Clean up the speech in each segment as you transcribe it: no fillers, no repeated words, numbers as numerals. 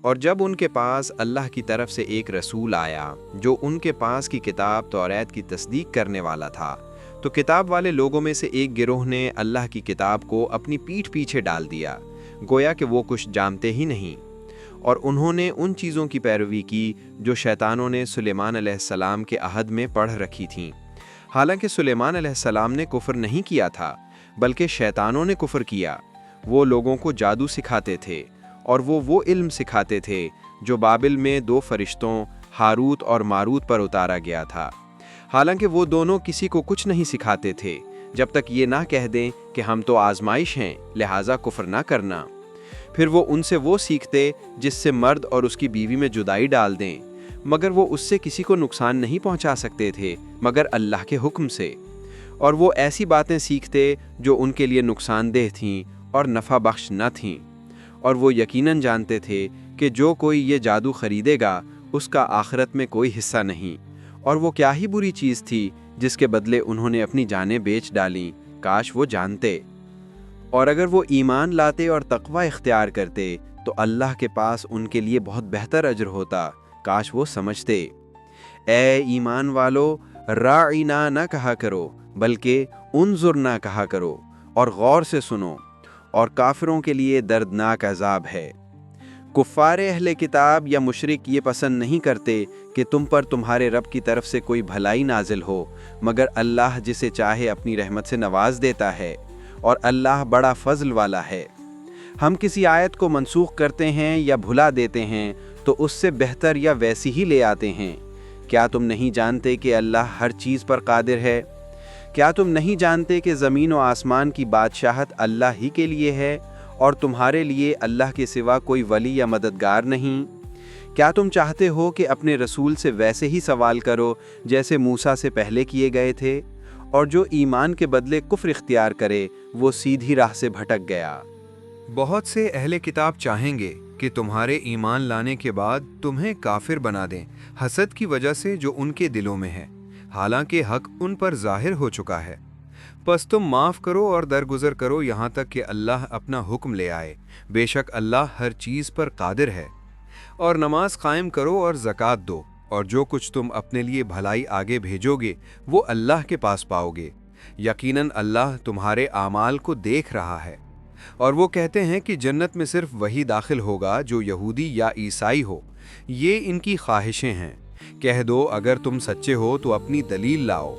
اور جب ان کے پاس اللہ کی طرف سے ایک رسول آیا جو ان کے پاس کی کتاب توریت کی تصدیق کرنے والا تھا، تو کتاب والے لوگوں میں سے ایک گروہ نے اللہ کی کتاب کو اپنی پیٹھ پیچھے ڈال دیا، گویا کہ وہ کچھ جانتے ہی نہیں، اور انہوں نے ان چیزوں کی پیروی کی جو شیطانوں نے سلیمان علیہ السلام کے عہد میں پڑھ رکھی تھیں۔ حالانکہ سلیمان علیہ السلام نے کفر نہیں کیا تھا، بلکہ شیطانوں نے کفر کیا۔ وہ لوگوں کو جادو سکھاتے تھے، اور وہ علم سکھاتے تھے جو بابل میں 2 فرشتوں ہاروت اور ماروت پر اتارا گیا تھا۔ حالانکہ وہ دونوں کسی کو کچھ نہیں سکھاتے تھے جب تک یہ نہ کہہ دیں کہ ہم تو آزمائش ہیں، لہٰذا کفر نہ کرنا۔ پھر وہ ان سے وہ سیکھتے جس سے مرد اور اس کی بیوی میں جدائی ڈال دیں، مگر وہ اس سے کسی کو نقصان نہیں پہنچا سکتے تھے مگر اللہ کے حکم سے۔ اور وہ ایسی باتیں سیکھتے جو ان کے لیے نقصان دہ تھیں اور نفع بخش نہ تھیں، اور وہ یقیناً جانتے تھے کہ جو کوئی یہ جادو خریدے گا اس کا آخرت میں کوئی حصہ نہیں، اور وہ کیا ہی بری چیز تھی جس کے بدلے انہوں نے اپنی جانیں بیچ ڈالیں، کاش وہ جانتے۔ اور اگر وہ ایمان لاتے اور تقوی اختیار کرتے تو اللہ کے پاس ان کے لیے بہت بہتر اجر ہوتا، کاش وہ سمجھتے۔ اے ایمان والو، راعینا نہ کہا کرو بلکہ انظرنا کہا کرو، اور غور سے سنو، اور کافروں کے لیے دردناک عذاب ہے۔ کفار اہل کتاب یا مشرک یہ پسند نہیں کرتے کہ تم پر تمہارے رب کی طرف سے کوئی بھلائی نازل ہو، مگر اللہ جسے چاہے اپنی رحمت سے نواز دیتا ہے، اور اللہ بڑا فضل والا ہے۔ ہم کسی آیت کو منسوخ کرتے ہیں یا بھلا دیتے ہیں تو اس سے بہتر یا ویسی ہی لے آتے ہیں۔ کیا تم نہیں جانتے کہ اللہ ہر چیز پر قادر ہے؟ کیا تم نہیں جانتے کہ زمین و آسمان کی بادشاہت اللہ ہی کے لیے ہے، اور تمہارے لیے اللہ کے سوا کوئی ولی یا مددگار نہیں؟ کیا تم چاہتے ہو کہ اپنے رسول سے ویسے ہی سوال کرو جیسے موسیٰ سے پہلے کیے گئے تھے؟ اور جو ایمان کے بدلے کفر اختیار کرے وہ سیدھی راہ سے بھٹک گیا۔ بہت سے اہل کتاب چاہیں گے کہ تمہارے ایمان لانے کے بعد تمہیں کافر بنا دیں، حسد کی وجہ سے جو ان کے دلوں میں ہے، حالانکہ حق ان پر ظاہر ہو چکا ہے۔ پس تم معاف کرو اور درگزر کرو یہاں تک کہ اللہ اپنا حکم لے آئے، بے شک اللہ ہر چیز پر قادر ہے۔ اور نماز قائم کرو اور زکوٰۃ دو، اور جو کچھ تم اپنے لیے بھلائی آگے بھیجو گے وہ اللہ کے پاس پاؤ گے، یقیناً اللہ تمہارے اعمال کو دیکھ رہا ہے۔ اور وہ کہتے ہیں کہ جنت میں صرف وہی داخل ہوگا جو یہودی یا عیسائی ہو، یہ ان کی خواہشیں ہیں۔ کہہ دو اگر تم سچے ہو تو اپنی دلیل لاؤ۔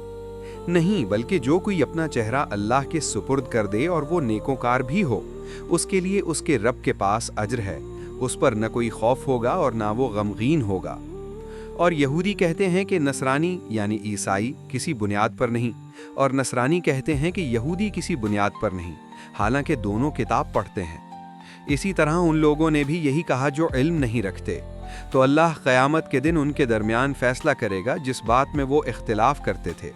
نہیں، بلکہ جو کوئی اپنا چہرہ اللہ کے سپرد کر دے اور وہ نیکوکار بھی ہو، اس کے لیے اس کے رب کے پاس اجر ہے، اس پر نہ کوئی خوف ہوگا اور نہ وہ غمگین ہوگا۔ اور یہودی کہتے ہیں کہ نصرانی یعنی عیسائی کسی بنیاد پر نہیں، اور نصرانی کہتے ہیں کہ یہودی کسی بنیاد پر نہیں، حالانکہ دونوں کتاب پڑھتے ہیں۔ اسی طرح ان لوگوں نے بھی یہی کہا جو علم نہیں رکھتے، تو اللہ قیامت کے دن ان کے درمیان فیصلہ کرے گا جس بات میں وہ اختلاف کرتے تھے۔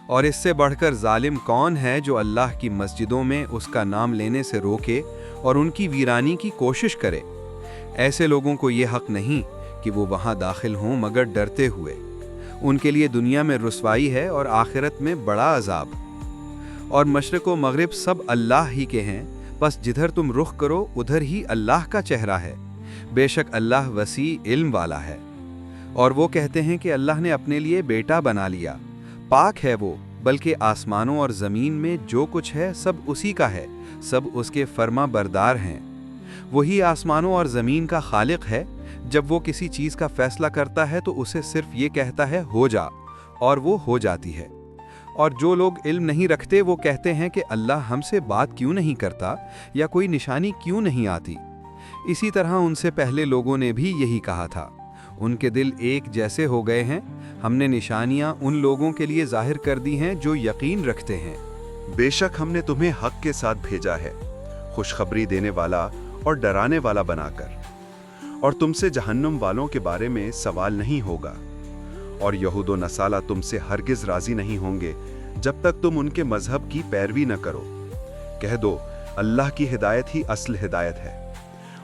اور اس سے بڑھ کر ظالم کون ہے جو اللہ کی مسجدوں میں اس کا نام لینے سے روکے اور ان کی ویرانی کی کوشش کرے؟ ایسے لوگوں کو یہ حق نہیں کہ وہ وہاں داخل ہوں مگر ڈرتے ہوئے۔ ان کے لیے دنیا میں رسوائی ہے اور آخرت میں بڑا عذاب۔ اور مشرق و مغرب سب اللہ ہی کے ہیں، بس جدھر تم رخ کرو ادھر ہی اللہ کا چہرہ ہے، بے شک اللہ وسیع علم والا ہے۔ اور وہ کہتے ہیں کہ اللہ نے اپنے لیے بیٹا بنا لیا، پاک ہے وہ، بلکہ آسمانوں اور زمین میں جو کچھ ہے سب اسی کا ہے، سب اس کے فرما بردار ہیں۔ وہی آسمانوں اور زمین کا خالق ہے، جب وہ کسی چیز کا فیصلہ کرتا ہے تو اسے صرف یہ کہتا ہے ہو جا، اور وہ ہو جاتی ہے۔ اور جو لوگ علم نہیں رکھتے وہ کہتے ہیں کہ اللہ ہم سے بات کیوں نہیں کرتا، یا کوئی نشانی کیوں نہیں آتی۔ اسی طرح ان سے پہلے لوگوں نے بھی یہی کہا تھا، ان کے دل ایک جیسے ہو گئے ہیں، ہم نے نشانیاں ان لوگوں کے لیے ظاہر کر دی ہیں جو یقین رکھتے ہیں۔ بے شک ہم نے تمہیں حق کے ساتھ بھیجا ہے، خوشخبری دینے والا اور ڈرانے والا بنا کر، اور تم سے جہنم والوں کے بارے میں سوال نہیں ہوگا۔ اور یہود و نصارہ تم سے ہرگز راضی نہیں ہوں گے جب تک تم ان کے مذہب کی پیروی نہ کرو۔ کہہ دو اللہ کی ہدایت ہی اصل ہدایت ہے،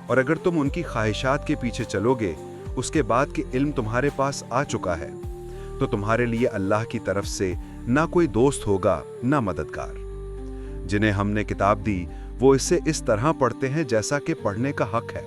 اور اگر تم ان کی خواہشات کے پیچھے چلو گے اس کے بعد کہ علم تمہارے پاس آ چکا ہے، تو تمہارے لیے اللہ کی طرف سے نہ کوئی دوست ہوگا نہ مددگار۔ جنہیں ہم نے کتاب دی وہ اسے اس طرح پڑھتے ہیں جیسا کہ پڑھنے کا حق ہے،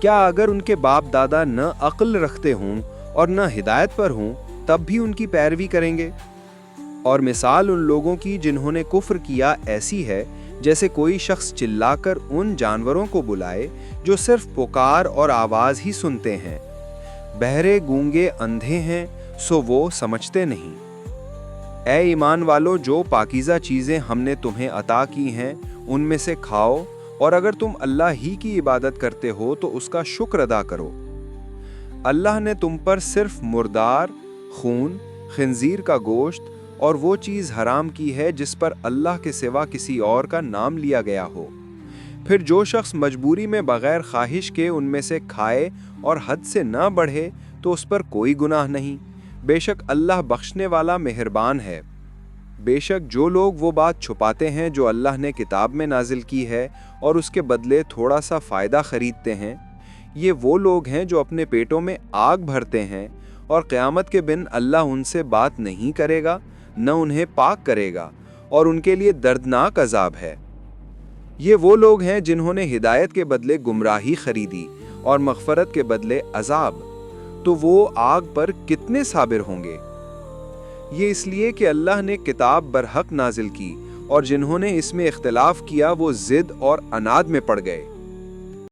کیا اگر ان کے باپ دادا نہ عقل رکھتے ہوں اور نہ ہدایت پر ہوں تب بھی ان کی پیروی کریں گے؟ اور مثال ان لوگوں کی جنہوں نے کفر کیا ایسی ہے جیسے کوئی شخص چلا کر ان جانوروں کو بلائے جو صرف پکار اور آواز ہی سنتے ہیں، بہرے گونگے اندھے ہیں سو وہ سمجھتے نہیں۔ اے ایمان والو، جو پاکیزہ چیزیں ہم نے تمہیں عطا کی ہیں ان میں سے کھاؤ، اور اگر تم اللہ ہی کی عبادت کرتے ہو تو اس کا شکر ادا کرو۔ اللہ نے تم پر صرف مردار، خون، خنزیر کا گوشت اور وہ چیز حرام کی ہے جس پر اللہ کے سوا کسی اور کا نام لیا گیا ہو۔ پھر جو شخص مجبوری میں بغیر خواہش کے ان میں سے کھائے اور حد سے نہ بڑھے تو اس پر کوئی گناہ نہیں، بے شک اللہ بخشنے والا مہربان ہے۔ بے شک جو لوگ وہ بات چھپاتے ہیں جو اللہ نے کتاب میں نازل کی ہے اور اس کے بدلے تھوڑا سا فائدہ خریدتے ہیں، یہ وہ لوگ ہیں جو اپنے پیٹوں میں آگ بھرتے ہیں، اور قیامت کے دن اللہ ان سے بات نہیں کرے گا نہ انہیں پاک کرے گا، اور ان کے لیے دردناک عذاب ہے۔ یہ وہ لوگ ہیں جنہوں نے ہدایت کے بدلے گمراہی خریدی اور مغفرت کے بدلے عذاب، تو وہ آگ پر کتنے صابر ہوں گے۔ یہ اس لیے کہ اللہ نے کتاب برحق نازل کی، اور جنہوں نے اس میں اختلاف کیا وہ ضد اور عناد میں پڑ گئے۔